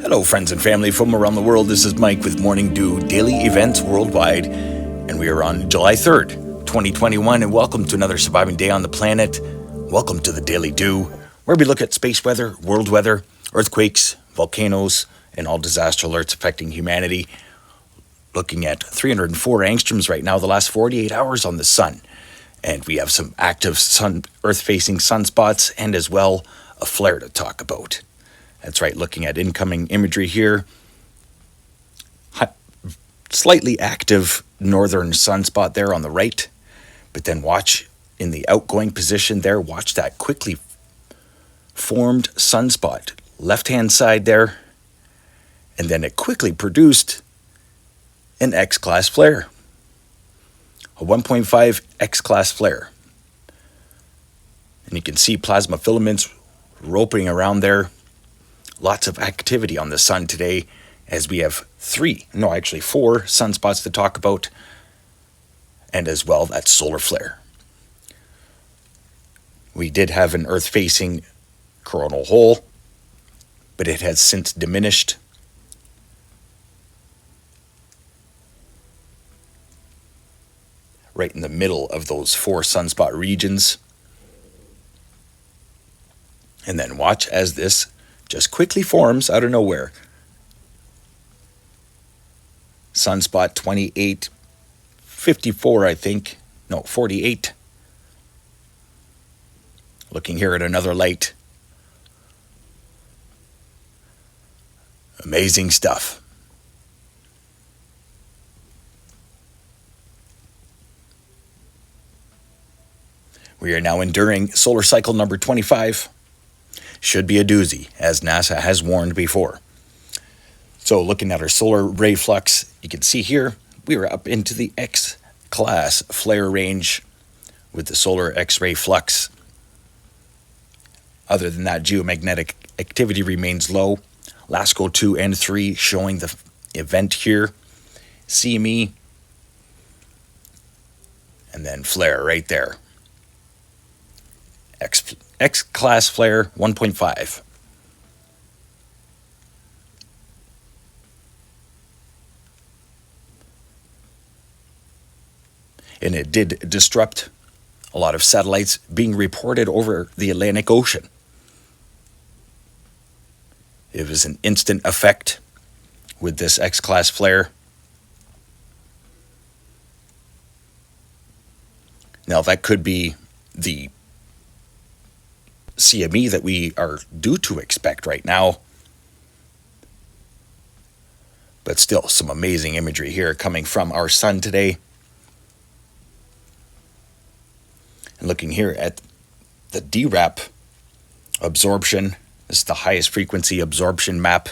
Hello friends and family from around the world, this is Mike with Morning Dew Daily Events Worldwide, and we are on July 3rd, 2021, and welcome to another surviving day on the planet. Welcome to the Daily Dew, where we look at space weather, world weather, earthquakes, volcanoes, and all disaster alerts affecting humanity. Looking at 304 angstroms right now, the last 48 hours on the sun. And we have some active Earth-facing sunspots and as well a flare to talk about. That's right, looking at incoming imagery here. Slightly active northern sunspot there on the right. But then watch in the outgoing position there, watch that quickly formed sunspot. Left-hand side there. And then it quickly produced an X-class flare. A 1.5 X-class flare. And you can see plasma filaments roping around there. Lots of activity on the sun today as we have four sunspots to talk about, and as well that solar flare. We did have an Earth-facing coronal hole, but it has since diminished. Right in the middle of those four sunspot regions. And then watch as this just quickly forms out of nowhere. Sunspot 2854, I think. No, 48. Looking here at another light. Amazing stuff. We are now enduring solar cycle number 25. Should be a doozy, as NASA has warned before. So looking at our solar ray flux, you can see here, we are up into the X-class flare range with the solar X-ray flux. Other than that, geomagnetic activity remains low. LASCO 2 and 3 showing the event here. CME. And then flare right there. X-class flare 1.5. And it did disrupt a lot of satellites being reported over the Atlantic Ocean. It was an instant effect with this X-class flare. Now that could be the CME that we are due to expect right now. But still, some amazing imagery here coming from our sun today. And looking here at the D.E.W absorption. This is the highest frequency absorption map.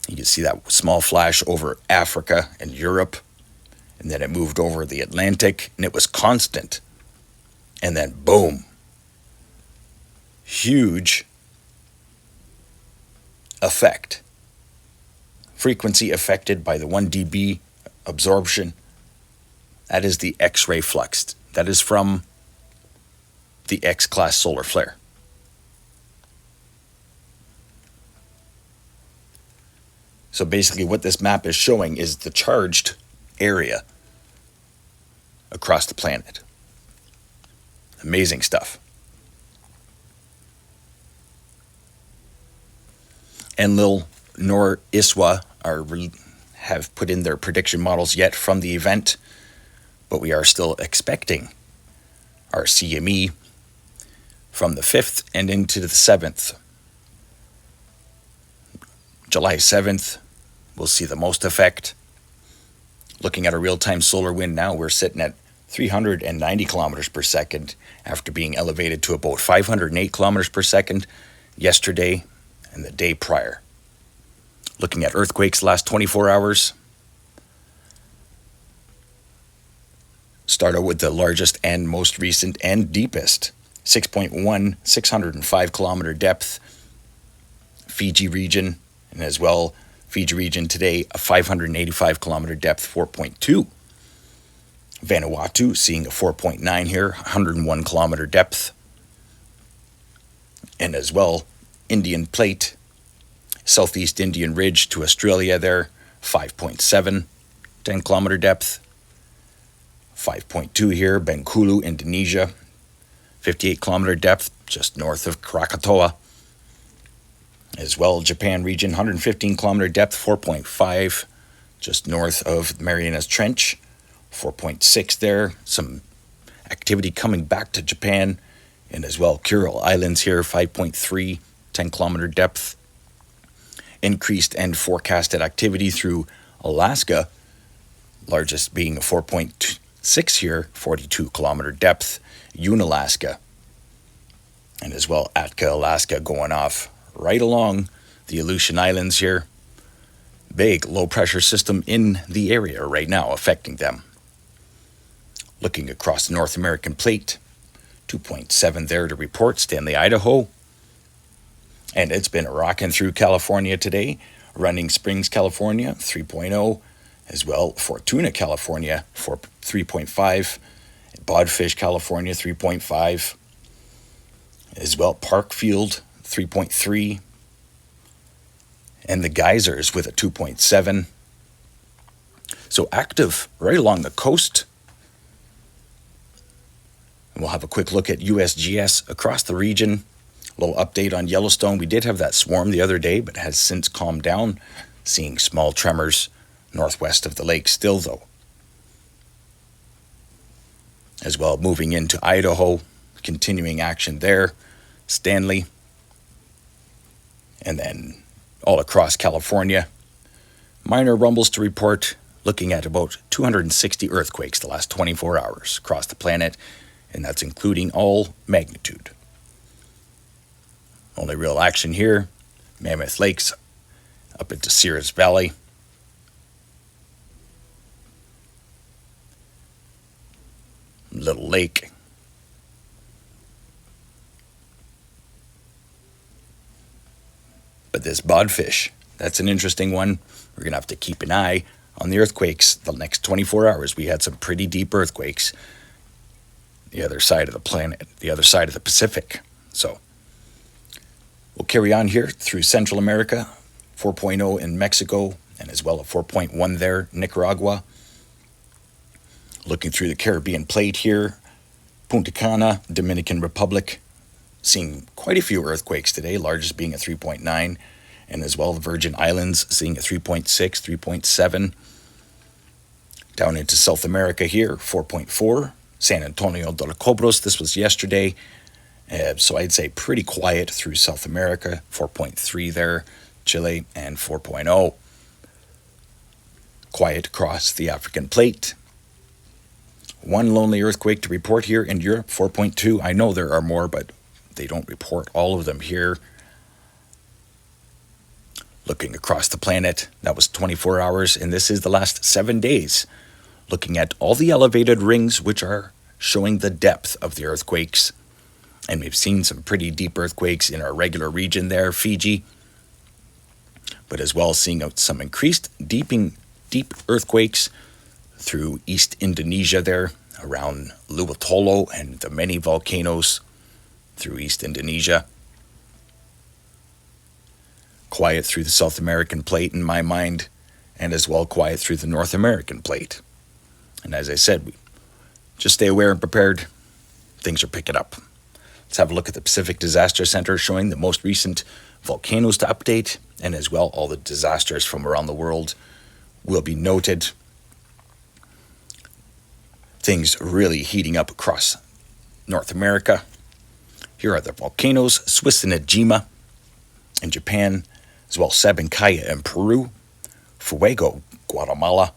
You can see that small flash over Africa and Europe. And then it moved over the Atlantic, and it was constant. And then boom, huge effect. Frequency affected by the 1 dB absorption. That is the X-ray flux. That is from the X-class solar flare. So basically what this map is showing is the charged area across the planet. Amazing stuff. Enlil nor ISWA have put in their prediction models yet from the event, but we are still expecting our CME from the 5th and into the 7th. July 7th, we'll see the most effect. Looking at a real-time solar wind now, we're sitting at 390 kilometers per second after being elevated to about 508 kilometers per second yesterday and the day prior. Looking at earthquakes last 24 hours. Start out with the largest and most recent and deepest. 6.1, 605 kilometer depth. Fiji region, and as well Fiji region today, a 585 kilometer depth, 4.2. Vanuatu seeing a 4.9 here, 101 kilometer depth. And as well, Indian Plate, Southeast Indian Ridge to Australia there, 5.7, 10-kilometer depth. 5.2 here, Bengkulu, Indonesia, 58-kilometer depth, just north of Krakatoa. As well, Japan region, 115-kilometer depth, 4.5, just north of Marianas Trench, 4.6 there. Some activity coming back to Japan, and as well, Kuril Islands here, 5.3, 10-kilometer depth. Increased and forecasted activity through Alaska, largest being a 4.6 here, 42-kilometer depth, Unalaska. And as well, Atka, Alaska, going off right along the Aleutian Islands here. Big low-pressure system in the area right now affecting them. Looking across the North American plate, 2.7 there to report, Stanley, Idaho. And it's been rocking through California today. Running Springs, California, 3.0. As well, Fortuna, California, 3.5. Bodfish, California, 3.5. As well, Parkfield, 3.3. And the Geysers with a 2.7. So active right along the coast. And we'll have a quick look at USGS across the region. A little update on Yellowstone. We did have that swarm the other day, but has since calmed down. Seeing small tremors northwest of the lake still, though. As well, moving into Idaho, continuing action there. Stanley. And then all across California. Minor rumbles to report, looking at about 260 earthquakes the last 24 hours across the planet, and that's including all magnitude. Only real action here, Mammoth Lakes up into Sears Valley. Little Lake. But this Bodfish, that's an interesting one. We're going to have to keep an eye on the earthquakes the next 24 hours. We had some pretty deep earthquakes the other side of the planet, the other side of the Pacific. So we'll carry on here through Central America, 4.0 in Mexico, and as well a 4.1 there, Nicaragua. Looking through the Caribbean plate here, Punta Cana, Dominican Republic, seeing quite a few earthquakes today, largest being a 3.9, and as well the Virgin Islands seeing a 3.6, 3.7. Down into South America here, 4.4, San Antonio de los Cobros, this was yesterday. So I'd say pretty quiet through South America, 4.3 there, Chile, and 4.0. Quiet across the African plate. One lonely earthquake to report here in Europe, 4.2. I know there are more, but they don't report all of them here. Looking across the planet, that was 24 hours, and this is the last 7 days. Looking at all the elevated rings, which are showing the depth of the earthquakes. And we've seen some pretty deep earthquakes in our regular region there, Fiji. But as well seeing some increased deep earthquakes through East Indonesia there, around Luwutolo and the many volcanoes through East Indonesia. Quiet through the South American plate in my mind, and as well quiet through the North American plate. And as I said, just stay aware and prepared. Things are picking up. Let's have a look at the Pacific Disaster Center showing the most recent volcanoes to update, and as well all the disasters from around the world will be noted. Things really heating up across North America. Here are the volcanoes, Suisinajima in Japan, as well Sabancaya in Peru, Fuego, Guatemala,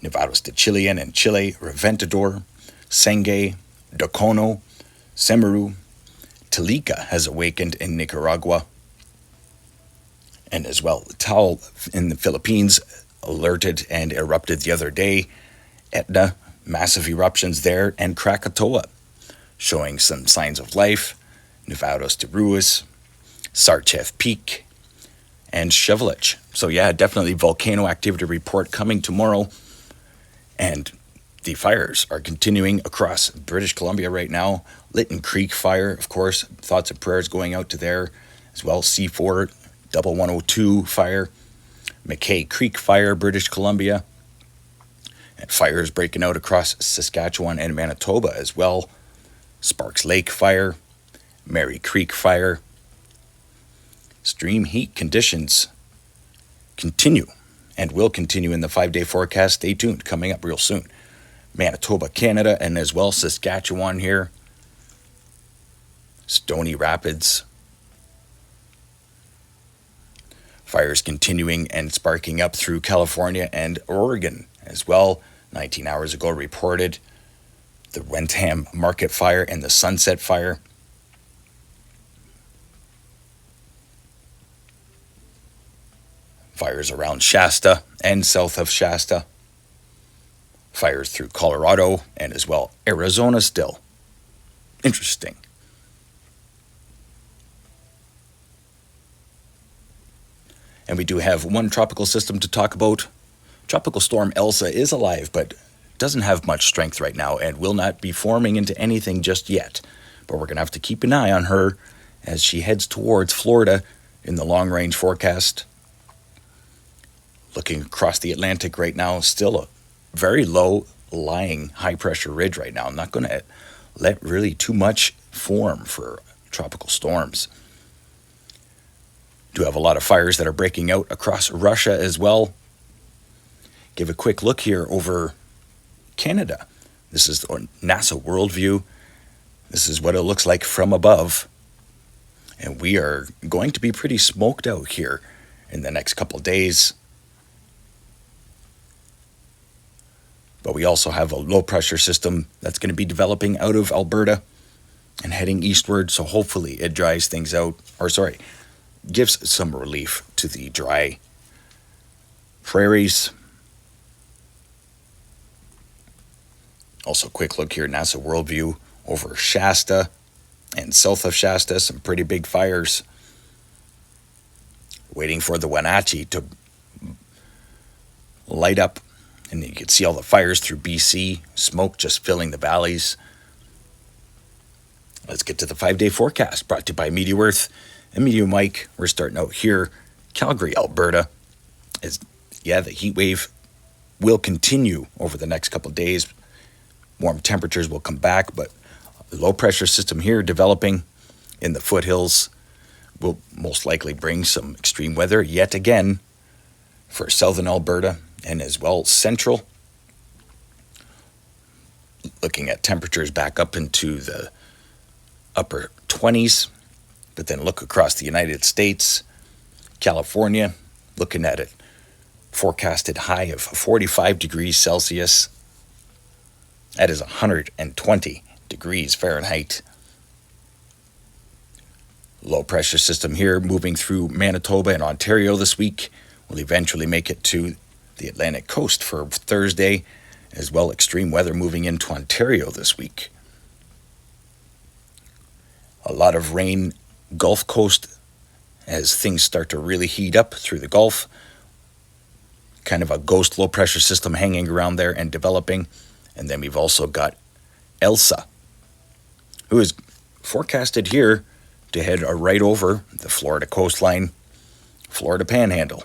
Nevados de Chillán in Chile, Reventador, Sangay, Docono, Semeru, Tilica has awakened in Nicaragua, and as well Taal in the Philippines alerted and erupted the other day. Etna, massive eruptions there, and Krakatoa showing some signs of life. Nevados de Ruiz, Sarchev Peak, and Chevelich. So yeah, definitely volcano activity report coming tomorrow. And the fires are continuing across British Columbia right now. Lytton Creek fire, of course, thoughts and prayers going out to there, as well C4 1102 fire, McKay Creek fire, British Columbia, and fires breaking out across Saskatchewan and Manitoba as well. Sparks Lake fire, Mary Creek fire. Extreme heat conditions continue and will continue in the 5-day forecast. Stay tuned, coming up real soon. Manitoba, Canada, and as well Saskatchewan here. Stony Rapids. Fires continuing and sparking up through California and Oregon as well. 19 hours ago reported the Wentham Market Fire and the Sunset Fire. Fires around Shasta and south of Shasta. Fires through Colorado and as well Arizona still. Interesting. And we do have one tropical system to talk about. Tropical storm Elsa is alive, but doesn't have much strength right now and will not be forming into anything just yet. But we're going to have to keep an eye on her as she heads towards Florida in the long-range forecast. Looking across the Atlantic right now, still a very low-lying high-pressure ridge right now. I'm not going to let really too much form for tropical storms. Do have a lot of fires that are breaking out across Russia as well. Give a quick look here over Canada. This is the NASA Worldview. This is what it looks like from above. And we are going to be pretty smoked out here in the next couple days. But we also have a low pressure system that's going to be developing out of Alberta and heading eastward. So hopefully it dries things out, gives some relief to the dry prairies. Also, quick look here, NASA Worldview over Shasta and south of Shasta, some pretty big fires. Waiting for the Wenatchee to light up, and you can see all the fires through BC, smoke just filling the valleys. Let's get to the 5-day forecast, brought to you by MeteoEarth and Meteo Mike. We're starting out here, Calgary, Alberta. The heat wave will continue over the next couple of days. Warm temperatures will come back, but a low pressure system here developing in the foothills will most likely bring some extreme weather yet again for southern Alberta and as well central. Looking at temperatures back up into the upper 20s, but then look across the United States, California, looking at it, forecasted high of 45 degrees Celsius. That is 120 degrees Fahrenheit. Low pressure system here moving through Manitoba and Ontario this week. Will eventually make it to the Atlantic coast for Thursday. As well, extreme weather moving into Ontario this week. A lot of rain Gulf Coast as things start to really heat up through the Gulf. Kind of a ghost low pressure system hanging around there and developing. And then we've also got Elsa, who is forecasted here to head right over the Florida coastline, Florida Panhandle.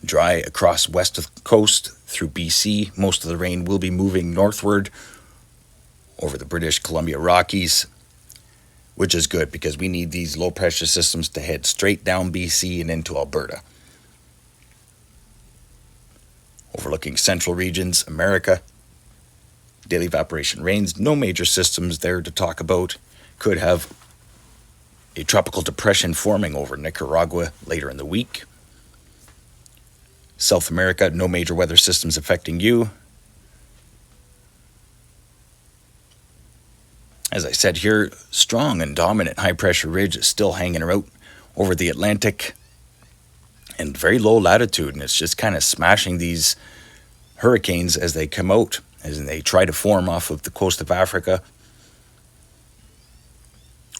Dry across west of the coast through BC. Most of the rain will be moving northward over the British Columbia Rockies, which is good because we need these low pressure systems to head straight down BC and into Alberta. Overlooking central regions, America. Daily evaporation rains, no major systems there to talk about. Could have a tropical depression forming over Nicaragua later in the week. South America, no major weather systems affecting you. As I said here, strong and dominant high-pressure ridge is still hanging out over the Atlantic and very low latitude, and it's just kind of smashing these hurricanes as they come out, as they try to form off of the coast of Africa.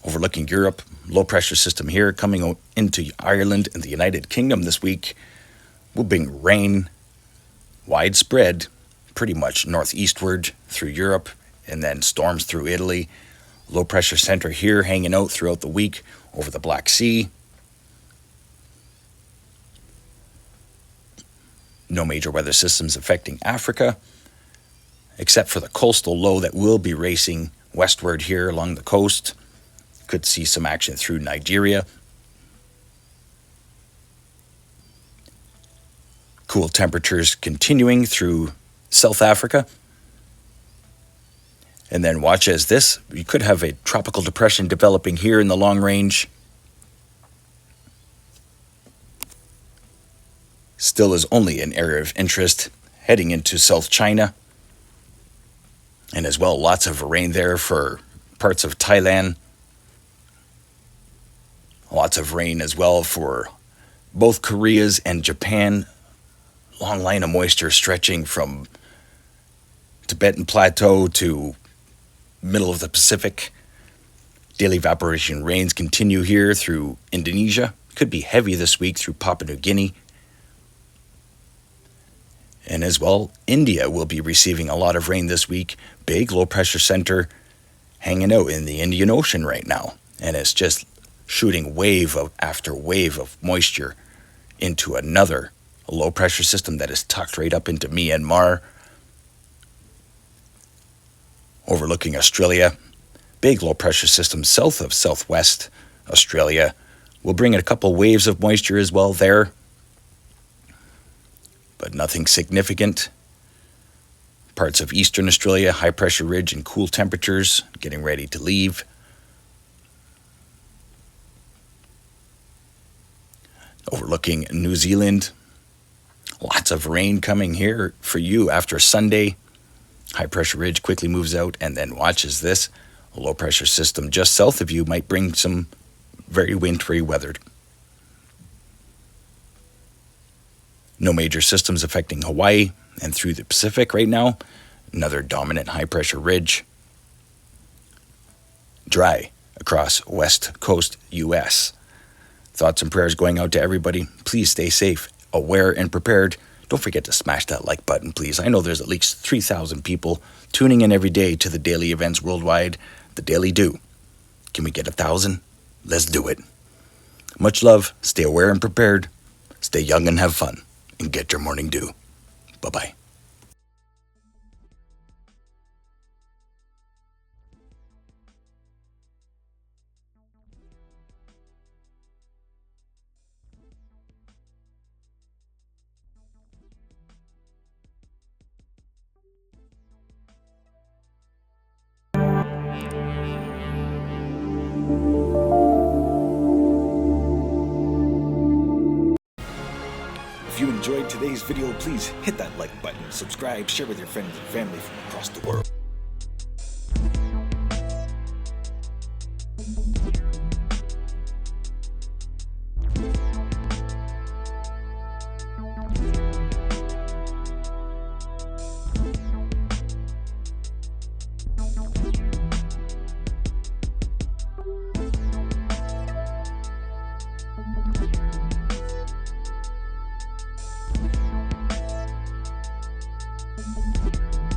Overlooking Europe, low-pressure system here coming into Ireland and the United Kingdom this week will bring rain widespread, pretty much northeastward through Europe, and then storms through Italy. Low pressure center here hanging out throughout the week over the Black Sea. No major weather systems affecting Africa, except for the coastal low that will be racing westward here along the coast. Could see some action through Nigeria. Cool temperatures continuing through South Africa. And then watch as this, you could have a tropical depression developing here in the long range. Still is only an area of interest heading into South China. And as well, lots of rain there for parts of Thailand. Lots of rain as well for both Koreas and Japan. Long line of moisture stretching from Tibetan Plateau to middle of the Pacific. Daily evaporation rains continue here through Indonesia. Could be heavy this week through Papua New Guinea. And as well, India will be receiving a lot of rain this week. Big low pressure center hanging out in the Indian Ocean right now. And it's just shooting wave after wave of moisture into another low pressure system that is tucked right up into Myanmar. Overlooking Australia. Big low pressure system south of southwest Australia. Will bring in a couple waves of moisture as well there. But nothing significant. Parts of eastern Australia, high pressure ridge and cool temperatures, getting ready to leave. Overlooking New Zealand. Lots of rain coming here for you after Sunday. High pressure ridge quickly moves out, and then watches this. A low pressure system just south of you might bring some very wintry weather. No major systems affecting Hawaii and through the Pacific right now. Another dominant high pressure ridge. Dry across West Coast U.S. Thoughts and prayers going out to everybody. Please stay safe, aware, and prepared. Don't forget to smash that like button, please. I know there's at least 3,000 people tuning in every day to the daily events worldwide, the Daily Do. Can we get 1,000? Let's do it. Much love. Stay aware and prepared. Stay young and have fun. And get your morning dew. Bye-bye. If you enjoyed today's video, please hit that like button, subscribe, share with your friends and family from across the world.